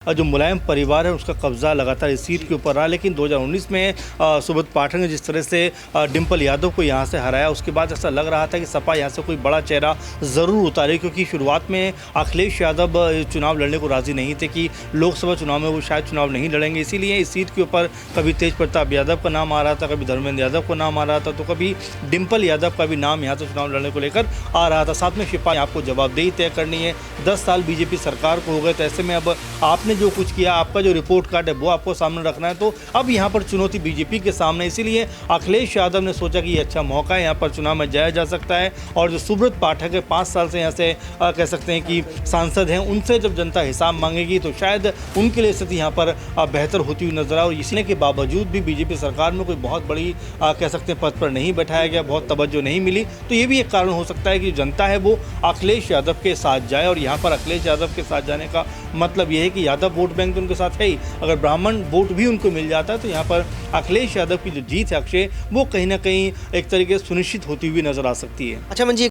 जो मुलायम परिवार है उसका कब्जा लगातार इस सीट के ऊपर रहा, लेकिन 2019 में सुब्रत पाठक ने जिस तरह से डिम्पल यादव को यहाँ से हराया, उसके बाद ऐसा लग रहा था कि सपा यहाँ से कोई बड़ा चेहरा ज़रूर उतारे, क्योंकि शुरुआत में अखिलेश यादव चुनाव लड़ने को राज़ी नहीं थे कि लोकसभा चुनाव में वो शायद चुनाव नहीं लड़ेंगे। इसीलिए इस सीट के ऊपर कभी तेज प्रताप यादव का नाम आ रहा था, कभी धर्मेंद्र यादव का नाम आ रहा था, तो कभी डिम्पल यादव का भी नाम यहाँ से चुनाव लड़ने को लेकर आ रहा था। साथ में शिपा आपको जवाबदेही तय करनी है, 10 साल बीजेपी सरकार को हो गए, तो ऐसे में अब आपने जो कुछ किया, आपका जो रिपोर्ट कार्ड है वो आपको सामने रखना है। तो अब यहाँ पर चुनौती बीजेपी के सामने, इसीलिए अखिलेश यादव ने सोचा कि ये अच्छा मौका है, यहाँ पर चुनाव में जाया जा सकता है। और जो सुब्रत पाठक है, 5 साल से यहाँ से कह सकते हैं कि सांसद हैं, उनसे जब जनता हिसाब मांगेगी तो शायद उनके लिए स्थिति यहाँ पर बेहतर होती हुई नजर आए। और इसलिए के बावजूद भी बीजेपी सरकार में कोई बहुत बड़ी कह सकते हैं पद पर नहीं बैठाया गया, बहुत तवज्जो नहीं मिली, तो ये भी एक कारण हो सकता है कि जनता है वो अखिलेश यादव के साथ जाए। और यहाँ पर अखिलेश यादव के साथ जाने का मतलब ये है कि यादव वोट बैंक तो उनके साथ है ही, अगर ब्राह्मण वोट भी उनको मिल जाता है तो यहाँ पर अखिलेश यादव की जो जीत है अक्षय, वो कहीं ना कहीं एक तरीके से सुनिश्चित होती हुई नजर आ सकती है। अच्छा मंजी,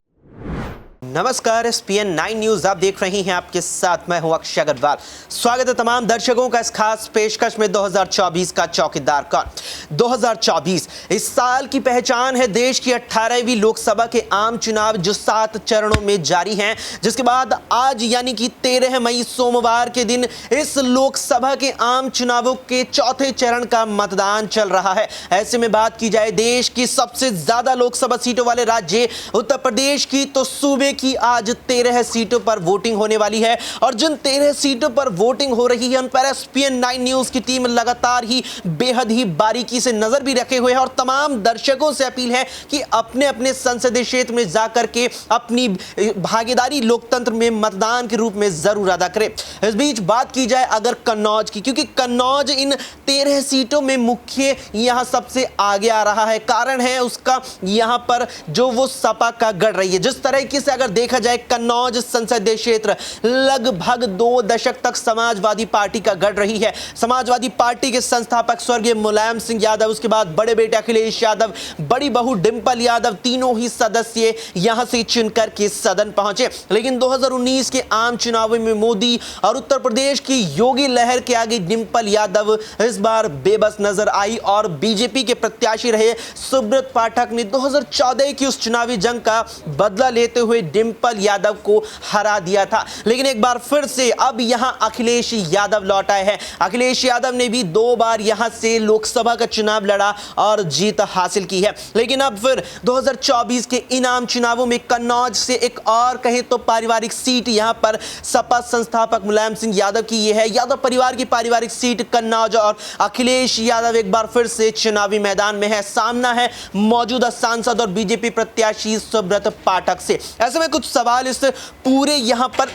नमस्कार, SPN 9 न्यूज आप देख रही हैं, आपके साथ मैं हूं अक्षय अग्रवाल। स्वागत है तमाम दर्शकों का इस खास पेशकश में 2024 का चौकीदार कौन। 2024 इस साल की पहचान है देश की 18वीं लोकसभा के आम चुनाव, जो 7 चरणों में जारी हैं, जिसके बाद आज यानी कि 13 मई सोमवार के दिन इस लोकसभा के आम चुनावों के चौथे चरण का मतदान चल रहा है। ऐसे में बात की जाए देश की सबसे ज्यादा लोकसभा सीटों वाले राज्य उत्तर प्रदेश की, तो सूबे की आज 13 सीटों पर वोटिंग होने वाली है। और जिन 13 सीटों पर वोटिंग हो रही है उन पर SPN 9 न्यूज की टीम लगातार ही बेहद ही बारीकी से नजर भी रखे हुए है। और तमाम दर्शकों से अपील है कि अपने अपने संसदीय क्षेत्र में जाकर के अपनी भागीदारी लोकतंत्र में मतदान के रूप में जरूर अदा करें। इस बीच बात की जाए अगर कन्नौज की, क्योंकि कन्नौज इन 13 सीटों में मुख्य यहां सबसे आगे आ रहा है। कारण है उसका यहां पर जो वो सपा का गढ़ रही है। जिस तरीके से अगर देखा जाए कन्नौज संसदीय क्षेत्र लगभग 2 दशक तक समाजवादी पार्टी का गढ़ रही है। समाजवादी पार्टी के संस्थापक स्वर्गीय मुलायम सिंह यादव, उसके बाद बड़े बेटे अखिलेश यादव, बड़ी बहू डिम्पल यादव, तीनों ही सदस्य यहां से चुनकर के सदन पहुंचे। लेकिन 2019 के आम चुनावों में मोदी और उत्तर प्रदेश की योगी लहर के आगे डिम्पल यादव इस बार बेबस नजर आई और बीजेपी के प्रत्याशी रहे सुब्रत पाठक ने 2014 की उस चुनावी जंग का बदला लेते हुए डिम्पल यादव को हरा दिया था। लेकिन एक बार फिर से अब यहां अखिलेश यादव लौट आए हैं। अखिलेश यादव ने भी 2 बार यहां से लोकसभा का चुनाव लड़ा और जीत हासिल की है। लेकिन अब फिर 2024 के इनाम चुनावों में कन्नौज से एक और कहें तो पारिवारिक सीट यहां पर सपा संस्थापक मुलायम सिंह यादव की यह है। यादव परिवार की पारिवारिक सीट कन्नौज, और अखिलेश यादव एक बार फिर से चुनावी मैदान में है। सामना है मौजूदा सांसद और बीजेपी प्रत्याशी सुब्रत पाठक से। ऐसे में कुछ सवाल इस पूरे यहां पर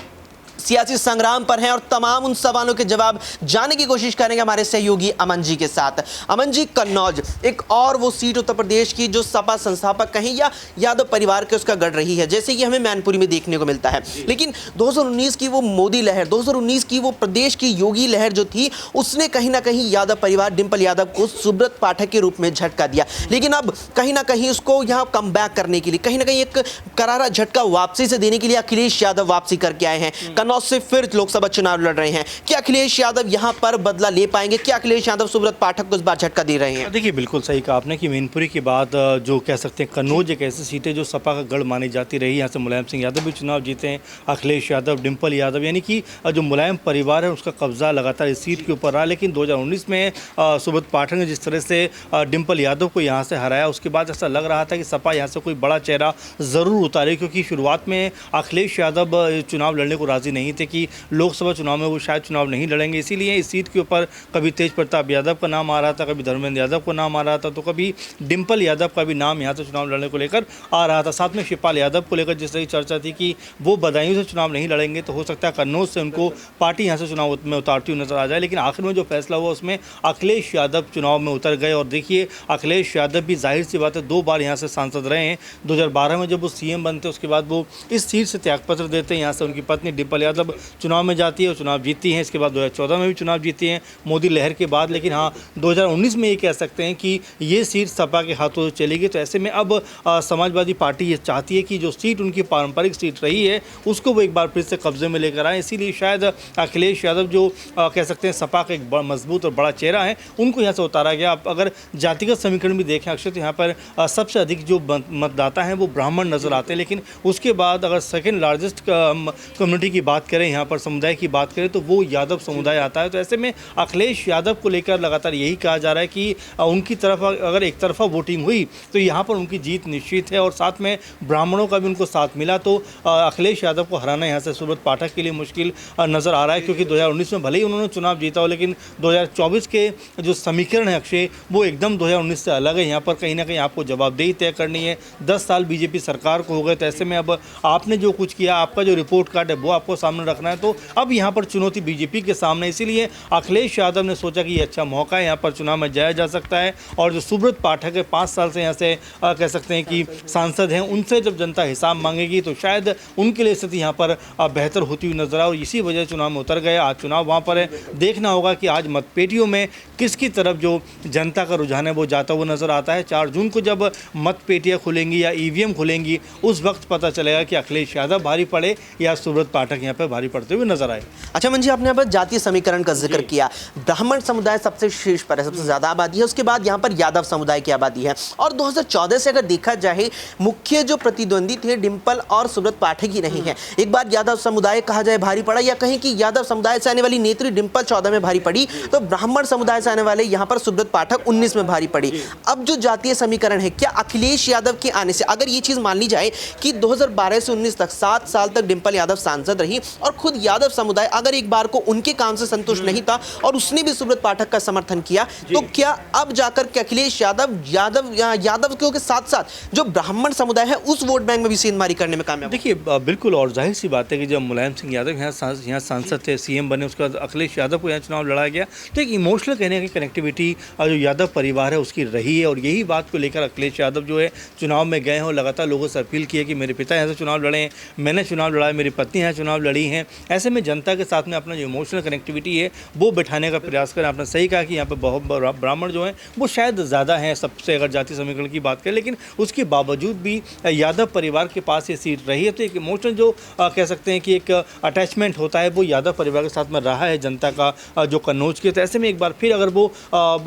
सियासी संग्राम पर हैं और तमाम उन सवालों के जवाब जानने की कोशिश करेंगे हमारे सहयोगी अमन जी के साथ। अमन जी, कन्नौज एक और वो सीट उत्तर प्रदेश की जो सपा संस्थापक कहें या यादव परिवार के उसका गढ़ रही है, जैसे कि हमें मैनपुरी में देखने को मिलता है। लेकिन 2019 की वो मोदी लहर, 2019 की वो प्रदेश की योगी लहर जो थी, उसने कहीं ना कहीं यादव परिवार डिम्पल यादव को सुब्रत पाठक के रूप में झटका दिया। लेकिन अब कहीं ना कहीं उसको यहाँ कम बैक करने के लिए, कहीं ना कहीं एक करारा झटका वापसी से देने के लिए अखिलेश यादव वापसी करके आए हैं। से फिर लोकसभा चुनाव लड़ रहे हैं। क्या अखिलेश यादव यहां पर बदला ले पाएंगे? क्या अखिलेश यादव सुब्रत पाठक को इस बार झटका दे रहे हैं? देखिए, बिल्कुल सही कहा आपने कि मैनपुरी के बाद जो कह सकते हैं कन्नौज एक ऐसी सीट है जो सपा का गढ़ मानी जाती रही। यहाँ से मुलायम सिंह यादव भी चुनाव जीते हैं, अखिलेश यादव, डिम्पल यादव, यानी कि जो मुलायम परिवार है उसका कब्जा लगातार इस सीट के ऊपर रहा। लेकिन 2019 में सुब्रत पाठक ने जिस तरह से डिम्पल यादव को यहाँ से हराया, उसके बाद ऐसा लग रहा था कि सपा यहाँ से कोई बड़ा चेहरा ज़रूर उतारे, क्योंकि शुरुआत में अखिलेश यादव चुनाव लड़ने को राज़ी नहीं थे कि लोकसभा चुनाव में वो शायद चुनाव नहीं लड़ेंगे। इसीलिए इस सीट के ऊपर कभी तेज प्रताप यादव का नाम आ रहा था, कभी धर्मेंद्र यादव का नाम आ रहा था, तो कभी डिम्पल यादव का भी नाम यहाँ से चुनाव लड़ने को लेकर आ रहा था। साथ में शिपाल यादव को लेकर जिस तरह की चर्चा थी कि वो बदायूं से चुनाव नहीं लड़ेंगे, तो हो सकता है कन्नौज से उनको पार्टी यहाँ से चुनाव में उतारती हुई नजर आ जाए। लेकिन आखिर में जो फैसला हुआ उसमें अखिलेश यादव चुनाव में उतर गए। और देखिए, अखिलेश यादव भी जाहिर सी बात है 2 बार यहाँ से सांसद रहे हैं। 2012 में जब वो CM बनते, उसके बाद वो इस सीट से त्यागपत्र देते हैं। यहाँ से उनकी पत्नी डिम्पल यादव यादव चुनाव में जाती है और चुनाव जीतती हैं। इसके बाद 2014 में भी चुनाव जीती हैं मोदी लहर के बाद। लेकिन हाँ, 2019 में ये कह सकते हैं कि ये सीट सपा के हाथों से चली गई। तो ऐसे में अब समाजवादी पार्टी ये चाहती है कि जो सीट उनकी पारंपरिक सीट रही है उसको वो एक बार फिर से कब्जे में लेकर आए। इसीलिए शायद अखिलेश यादव जो कह सकते हैं सपा का एक मजबूत और बड़ा चेहरा है, उनको यहाँ से उतारा गया। आप अगर जातिगत समीकरण भी देखें अक्षय, तो यहाँ पर सबसे अधिक जो मतदाता हैं वो ब्राह्मण नजर आते हैं। लेकिन उसके बाद अगर सेकेंड लार्जेस्ट कम्युनिटी की बात करें, यहाँ पर समुदाय की बात करें, तो वो यादव समुदाय आता है। तो ऐसे में अखिलेश यादव को लेकर लगातार यही कहा जा रहा है कि उनकी तरफ अगर एक तरफा वोटिंग हुई तो यहाँ पर उनकी जीत निश्चित है और साथ में ब्राह्मणों का भी उनको साथ मिला तो अखिलेश यादव को हराना यहाँ से सुब्रत पाठक के लिए मुश्किल नज़र आ रहा है। क्योंकि 2019 में भले ही उन्होंने चुनाव जीता हो, लेकिन 2024 के जो समीकरण है अक्षय, वो एकदम 2019 से अलग है। यहाँ पर कहीं ना कहीं आपको जवाबदेही तय करनी है। 10 साल बीजेपी सरकार को हो गए, तो ऐसे में अब आपने जो कुछ किया, आपका जो रिपोर्ट कार्ड है वो आपको सामने रखना है। तो अब यहाँ पर चुनौती बीजेपी के सामने, इसीलिए अखिलेश यादव ने सोचा कि ये अच्छा मौका है, यहाँ पर चुनाव में जाया जा सकता है। और जो सुब्रत पाठक है, 5 साल से यहाँ से कह सकते हैं कि सांसद हैं, उनसे जब जनता हिसाब मांगेगी तो शायद उनके लिए स्थिति यहाँ पर बेहतर होती हुई नजर आए और इसी वजह चुनाव में उतर गए। आज चुनाव वहाँ पर है, देखना होगा कि आज मतपेटियों में किसकी तरफ जो जनता का रुझान है वो जाता हुआ नजर आता है। 4 जून को जब मतपेटियाँ खुलेंगी या ईवीएम खुलेंगी, उस वक्त पता चलेगा कि अखिलेश यादव भारी पड़े या सुब्रत पाठक यहाँ पर भारी पड़ते हुए नजर आए। अच्छा मंजी, आपने यहाँ पर जातीय समीकरण का जिक्र किया। ब्राह्मण समुदाय सबसे शीर्ष पर है, सबसे ज्यादा आबादी है, उसके बाद यहाँ पर यादव समुदाय की आबादी है। और 2014 से अगर देखा जाए, मुख्य जो प्रतिद्वंदी थे डिंपल और सुब्रत पाठक ही नहीं है। एक बार यादव समुदाय कहा जाए भारी पड़ा, या कहें कि यादव समुदाय से आने वाली नेत्री डिंपल 14 में भारी पड़ी, तो ब्राह्मण समुदाय से आने वाले यहाँ पर सुब्रत पाठक 19 में भारी पड़ी। अब जो जातीय समीकरण है, क्या अखिलेश यादव के आने से, अगर ये चीज मान ली जाए कि 2012 से 19 तक 7 साल तक डिंपल यादव सांसद रही और खुद यादव समुदाय अगर एक बार को उनके काम से संतुष्ट नहीं था और उसने भी सुब्रत पाठक का समर्थन किया, तो क्या अब जाकर के अखिलेश यादव के साथ साथ जो ब्राह्मण समुदाय है उस वोट बैंक में भी सेंधमारी करने में कामयाब? देखिए, बिल्कुल, और जाहिर सी बात है कि जब मुलायम सिंह यादव यहाँ सांसद थे, सीएम बने, उसके बाद अखिलेश यादव को यहाँ चुनाव लड़ाया गया, तो एक इमोशनल कहने की कनेक्टिविटी जो यादव परिवार है उसकी रही है। और यही बात को लेकर अखिलेश यादव जो है चुनाव में गए हैं और लगातार लोगों से अपील की है कि मेरे पिता यहाँ से चुनाव लड़े हैं, मैंने चुनाव लड़ा है, मेरी पत्नी यहाँ चुनाव लड़ी हैं। ऐसे में जनता के साथ में अपना जो इमोशनल कनेक्टिविटी है वो बिठाने का प्रयास करें। आपने सही कहा कि यहाँ पर बहुत ब्राह्मण जो हैं वो शायद ज़्यादा हैं सबसे, अगर जाति समीकरण की बात करें, लेकिन उसके बावजूद भी यादव परिवार के पास ये सीट रही है। तो एक इमोशनल जो कह सकते हैं कि एक अटैचमेंट होता है वो यादव परिवार के साथ में रहा है जनता का जो कन्नौज के। तो ऐसे में एक बार फिर अगर वो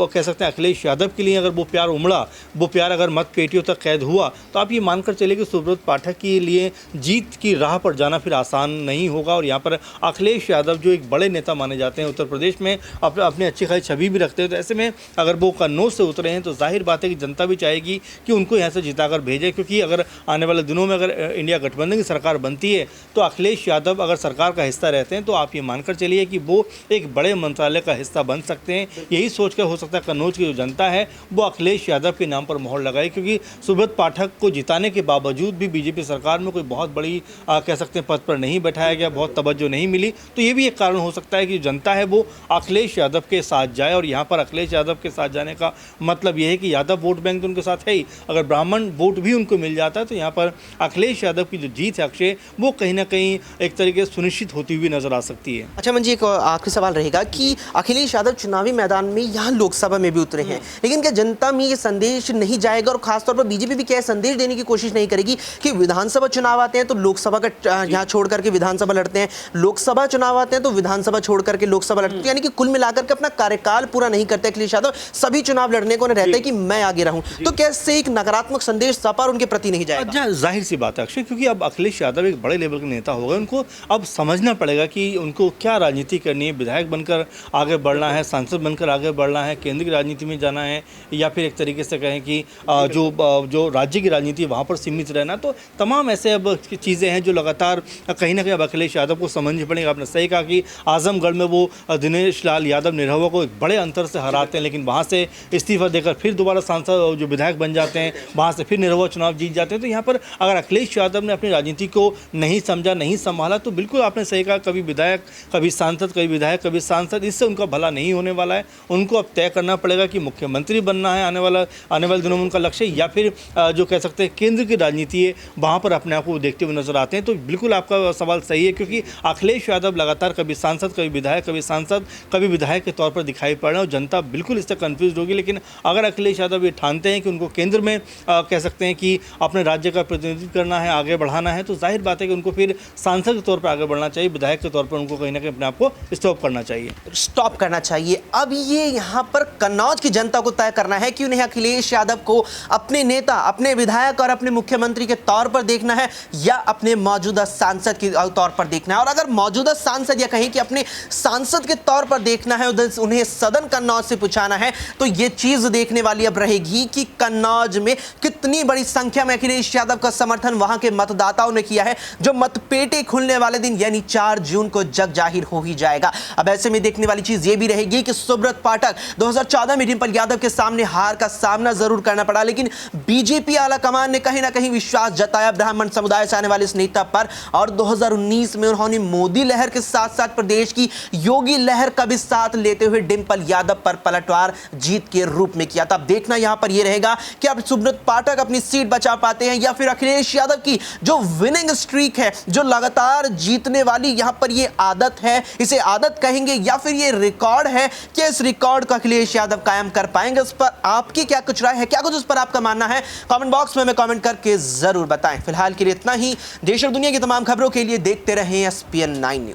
कह सकते हैं अखिलेश यादव के लिए अगर वो प्यार उमड़ा, वो प्यार अगर मत पेटियों तक कैद हुआ, तो आप ये मानकर चले कि सुब्रत पाठक के लिए जीत की राह पर जाना फिर आसान नहीं होगा। और यहाँ पर अखिलेश यादव जो एक बड़े नेता माने जाते हैं, उत्तर प्रदेश में अपनी अच्छी खासी छवि भी रखते हैं, तो ऐसे में अगर वो कन्नौज से उतरे हैं तो जाहिर बात है कि जनता भी चाहेगी कि उनको यहाँ से जिताकर भेजें। क्योंकि अगर आने वाले दिनों में अगर इंडिया गठबंधन की सरकार बनती है तो अखिलेश यादव अगर सरकार का हिस्सा रहते हैं तो आप ये मानकर चलिए कि वो एक बड़े मंत्रालय का हिस्सा बन सकते हैं। यही सोचकर हो सकता है कन्नौज की जो जनता है वो अखिलेश यादव के नाम पर मोहर लगाए, क्योंकि सुब्रत पाठक को जिताने के बावजूद भी बीजेपी सरकार में कोई बहुत बड़ी कह सकते हैं पद पर नहीं बैठाया गया, बहुत तवज्जो नहीं मिली। तो ये भी एक कारण हो सकता है कि जनता है वो अखिलेश यादव के साथ जाए। और यहाँ पर अखिलेश यादव के साथ जाने का मतलब ये है कि यादव वोट बैंक तो उनके साथ है ही, अगर ब्राह्मण वोट भी उनको मिल जाता है तो यहाँ पर अखिलेश यादव की जो जीत है अक्षय, वो कहीं ना कहीं एक तरीके से सुनिश्चित होती हुई नजर आ सकती है। अच्छा मंजी, एक आखिरी सवाल रहेगा कि अखिलेश यादव चुनावी मैदान में यहाँ लोकसभा में भी उतरे हैं, लेकिन क्या जनता में ये संदेश नहीं जाएगा, और खासतौर पर बीजेपी भी क्या संदेश देने की कोशिश नहीं करेगी कि विधानसभा चुनाव आते हैं तो लोकसभा का यहाँ छोड़ करके विधानसभा लड़ते हैं, लोकसभा चुनाव आते हैं तो विधानसभा छोड़ करके लोकसभा लड़ते हैं, यानी कि कुल मिलाकर के अपना कार्यकाल पूरा नहीं करते अखिलेश यादव, सभी चुनाव लड़ने को रहते हैं कि मैं आगे रहूं। तो कैसे एक नकारात्मक संदेश सपा और उनके प्रति नहीं जाएगा? जाहिर सी बात है अक्षय, क्योंकि अब अखिलेश यादव एक बड़े लेवल के नेता हो गए, उनको अब समझना पड़ेगा कि उनको क्या राजनीति करनी है, विधायक बनकर आगे बढ़ना है, सांसद बनकर आगे बढ़ना है, केंद्र की राजनीति में जाना है, या फिर एक तरीके से कहें कि जो राज्य की राजनीति है वहाँ पर सीमित रहना। तो तमाम ऐसे अब चीज़ें हैं जो लगातार कहीं ना कहीं अब अखिलेश यादव को समझनी पड़ेगी। आपने सही कहा कि आजमगढ़ में वो दिनेश लाल यादव निरहुआ को एक बड़े अंतर से हराते हैं, लेकिन वहाँ से इस्तीफा देकर फिर दोबारा सांसद जो विधायक बन जाते हैं, वहाँ से फिर निरहुआ चुनाव जीत जाते हैं। तो यहाँ पर अगर अखिलेश यादव ने अपनी राजनीति को नहीं समझा, नहीं संभाला, तो बिल्कुल आपने सही कहा, कभी विधायक, कभी सांसद, कभी विधायक, कभी सांसद, इससे उनका भला नहीं होने वाला है। उनको अब तय करना पड़ेगा कि मुख्यमंत्री बनना है आने वाले दिनों में उनका लक्ष्य, या फिर जो कह सकते हैं केंद्र की राजनीति है वहाँ पर अपने आप को देखते हुए नजर आते हैं। तो बिल्कुल आपका सवाल सही है है, क्योंकि अखिलेश यादव लगातार कभी सांसद, कभी विधायक, कभी सांसद, कभी विधायक के तौर पर दिखाई पड़ रहे हैं और जनता बिल्कुल इससे कन्फ्यूज होगी। लेकिन अगर अखिलेश यादव ये ठानते हैं कि उनको केंद्र में कह सकते हैं कि अपने राज्य का प्रतिनिधित्व करना है, आगे बढ़ाना है, तो जाहिर बात है कि उनको फिर सांसद के तौर पर आगे बढ़ना चाहिए, विधायक के तौर पर उनको कहीं ना कहीं अपने आप को स्टॉप करना चाहिए। स्टॉप करना चाहिए। अब ये यहाँ पर कन्नौज की जनता को तय करना है कि उन्हें अखिलेश यादव को अपने नेता, अपने विधायक और अपने मुख्यमंत्री के तौर पर देखना है या अपने मौजूदा सांसद के तौर पर देखना है। और अगर मौजूदा सांसद या कहीं कि अपने सांसद के तौर पर देखना है, उन्हें सदन कन्नौज से पूछाना है, तो ये चीज देखने वाली अब रहेगी कि कन्नौज में कितनी बड़ी संख्या में अखिलेश यादव का समर्थन वहां के मतदाताओं ने किया है, जो मतपेटी खुलने वाले दिन यानी 4 जून को जग जाहिर हो ही जाएगा। अब ऐसे में देखने वाली चीज ये भी रहेगी कि सुब्रत पाठक 2014 में डिंपल यादव के सामने हार का सामना जरूर करना पड़ा, लेकिन बीजेपी आला कमान ने कहीं ना कहीं विश्वास जताया ब्राह्मण समुदाय से आने वाले इस नेता पर, और 2019 में उन्होंने मोदी लहर के साथ साथ प्रदेश की योगी लहर का भी साथ लेते हुए डिंपल यादव पर पलटवार जीत के रूप में किया था। अब देखना यहां पर यह रहेगा कि अब सुब्रत पाठक अपनी सीट बचा पाते हैं या फिर अखिलेश यादव की जो विनिंग स्ट्रीक है, जो लगातार जीतने वाली यहां पर यह आदत है, इसे आदत कहेंगे या फिर यह रिकॉर्ड है, कि इस रिकॉर्ड को अखिलेश यादव कायम कर पाएंगे। उस पर आपकी क्या कुछ राय है, क्या कुछ उस पर आपका मानना है, कमेंट बॉक्स में हमें कमेंट करके जरूर बताएं। फिलहाल के लिए इतना ही। देश और दुनिया की तमाम खबरों के लिए देखते रहें SPN 9 न्यूज।